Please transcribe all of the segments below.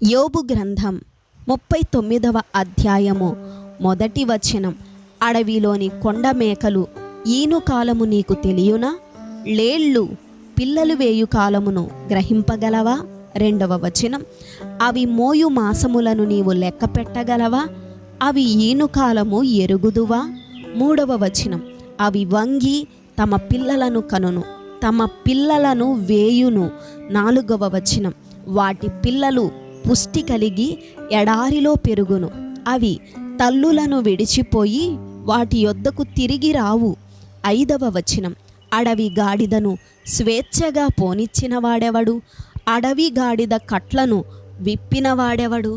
యోబు గ్రంథం 39వ అధ్యాయము 1వ వచనం. అడవిలోని కొండ మేకలు ఈను కాలము నీకు తెలియునా? లేళ్ళు పిల్లలు వేయు కాలమును గ్రహింపగలవా? 2వ వచనం. అవి మోయు మాసములను నీవు లెక్క పెట్టగలవా? అవి ఈను కాలము ఎరుగుదువా? 3వ వచనం. అవి వంగి తమ పిల్లలను కనును, తమ పిల్లలను వేయును. 4వ వచనం. వాటి పిల్లలు పుష్టి కలిగి ఎడారిలో పెరుగును. అవి తల్లులను విడిచిపోయి వాటి యొద్దకు తిరిగి రావు. 5వ వచనం. అడవి గాడిదను స్వేచ్ఛగా పోనిచ్చిన వాడెవడు? అడవి గాడిద కట్లను విప్పినవాడెవడు?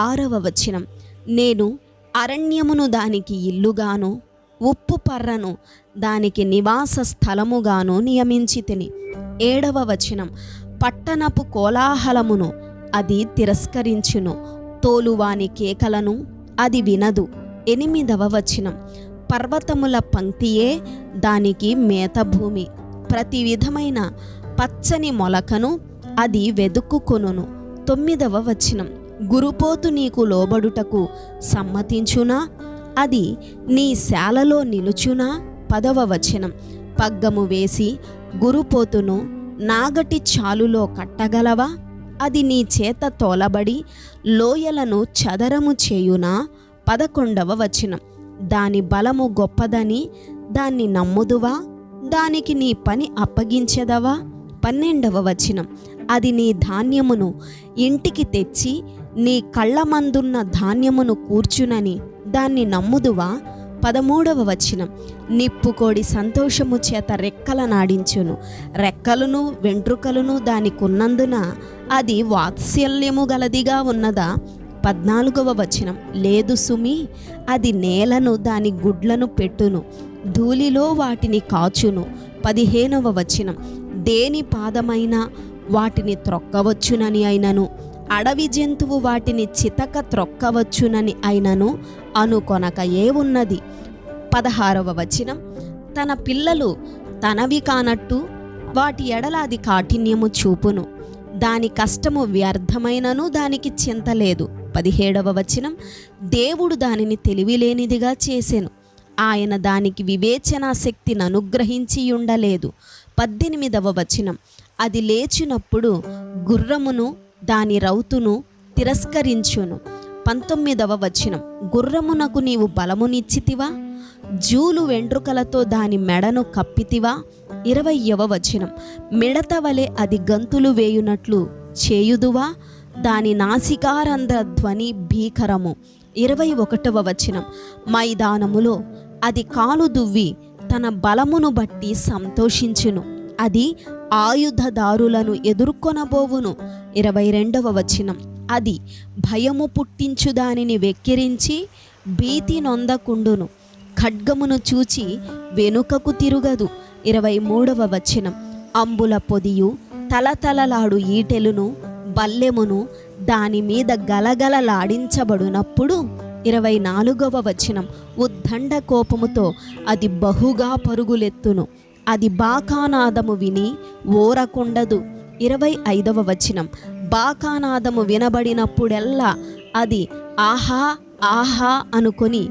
6వ వచనం. నేను అరణ్యమును దానికి ఇల్లుగాను, ఉప్పు పర్రను దానికి నివాస స్థలముగాను నియమించితిని. 7వ వచనం. పట్టణపు కోలాహలమును అది తిరస్కరించును, తోలువాని కేకలను అది వినదు. 8వ వచనం. పర్వతముల పంక్తియే దానికి మేతభూమి, ప్రతి విధమైన పచ్చని మొలకను అది వెదుక్కుకొనును. 9వ వచనం. గురుపోతు నీకు లోబడుటకు సమ్మతించునా? అది నీ శాలలో నిలుచునా? 10వ వచనం. పగ్గము వేసి గురుపోతును నాగటి చాలులో కట్టగలవా? అది నీ చేత తోలబడి లోయలను చదరము చేయునా? 11వ వచనం. దాని బలము గొప్పదని దాన్ని నమ్ముదువా? దానికి నీ పని అప్పగించెదవా? 12వ వచనం. అది నీ ధాన్యమును ఇంటికి తెచ్చి నీ కళ్ళమందున్న ధాన్యమును కూర్చునని దాన్ని నమ్ముదువా? 13వ వచనం. నిప్పుకోడి సంతోషము చేత రెక్కల నాడించును, రెక్కలను వెంట్రుకలను దానికున్నందున అది వాత్సల్యము గలదిగా ఉన్నదా? 14వ వచనం. లేదు సుమి, అది నేలను దాని గుడ్లను పెట్టును, ధూళిలో వాటిని కాచును. 15వ వచనం. దేని పాదమైనా వాటిని త్రొక్కవచ్చునని అయినను, అడవి జంతువు వాటిని చితక త్రొక్కవచ్చునని అయినను అనుకొనక ఏ ఉన్నది. 16వ వచనం. తన పిల్లలు తనవి కానట్టు వాటి ఎడల అది కాఠిన్యము చూపును, దాని కష్టము వ్యర్థమైనను దానికి చింత లేదు. 17వ వచనం. దేవుడు దానిని తెలివిలేనిదిగా చేసెను, ఆయన దానికి వివేచనా శక్తిని అనుగ్రహించి ఉండలేదు. 18వ వచనం. అది లేచినప్పుడు గుర్రమును దాని రౌతును తిరస్కరించును. 19వ వచనం. గుర్రమునకు నీవు బలమునిచ్చితివా? జూలు వెంట్రుకలతో దాని మెడను కప్పితివా? 20వ వచనం. మిడత వలె అది గంతులు వేయునట్లు చేయుదువా? దాని నాసికారంధ్ర ధ్వని భీకరము. 21వ వచనం. మైదానములో అది కాలు దువ్వి తన బలమును బట్టి సంతోషించును, అది ఆయుధదారులను ఎదుర్కొనబోవును. 22వ వచనం. అది భయము పుట్టించు దానిని వెక్కిరించి భీతి నొందకుండును, ఖడ్గమును చూచి వెనుకకు తిరుగదు. 23వ వచనం. అంబుల పొదియు తలతలలాడు ఈటెలును బల్లెమును దాని మీద గలగలలాడించబడినప్పుడు. 24వ వచనం. ఉద్దండ కోపముతో అది బహుగా పరుగులెత్తును, అది బాకానాదము విని ఓరకుండదు. 25వ వచనం. బాకానాదము వినబడినప్పుడెల్లా అది ఆహా ఆహా అనుకొని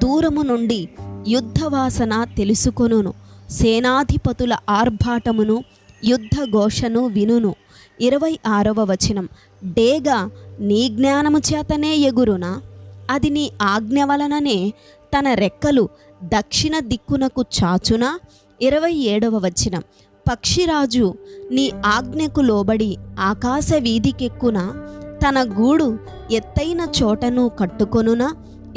దూరము నుండి యుద్ధవాసన తెలుసుకొనును, సేనాధిపతుల ఆర్భాటమును యుద్ధ ఘోషను వినును. 26వ వచనం. డేగ నీ జ్ఞానము చేతనే ఎగురునా? అది నీ ఆజ్ఞ వలననే తన రెక్కలు దక్షిణ దిక్కునకు చాచునా? 27వ వచనం. పక్షిరాజు నీ ఆజ్ఞకు లోబడి ఆకాశ వీధికెక్కున, తన గూడు ఎత్తైన చోటను కట్టుకొనునా?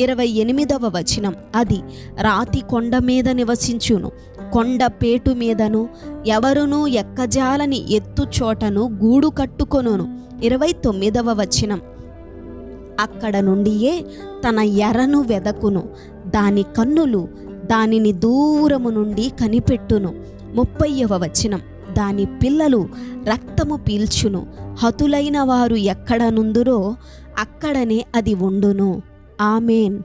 28వ వచనం. అది రాతి కొండ మీద నివసించును, కొండ పేటు మీదను ఎవరునూ ఎక్కజాలని ఎత్తు చోటను గూడు కట్టుకొనును. 29వ వచనం. అక్కడ నుండియే తన ఎరను వెదకును, దాని కన్నులు దానిని దూరము నుండి కనిపెట్టును. 30వ వచనం. దాని పిల్లలు రక్తము పీల్చును, హతులైన వారు ఎక్కడ నుందురో అక్కడనే అది ఉండును. ఆమేన్.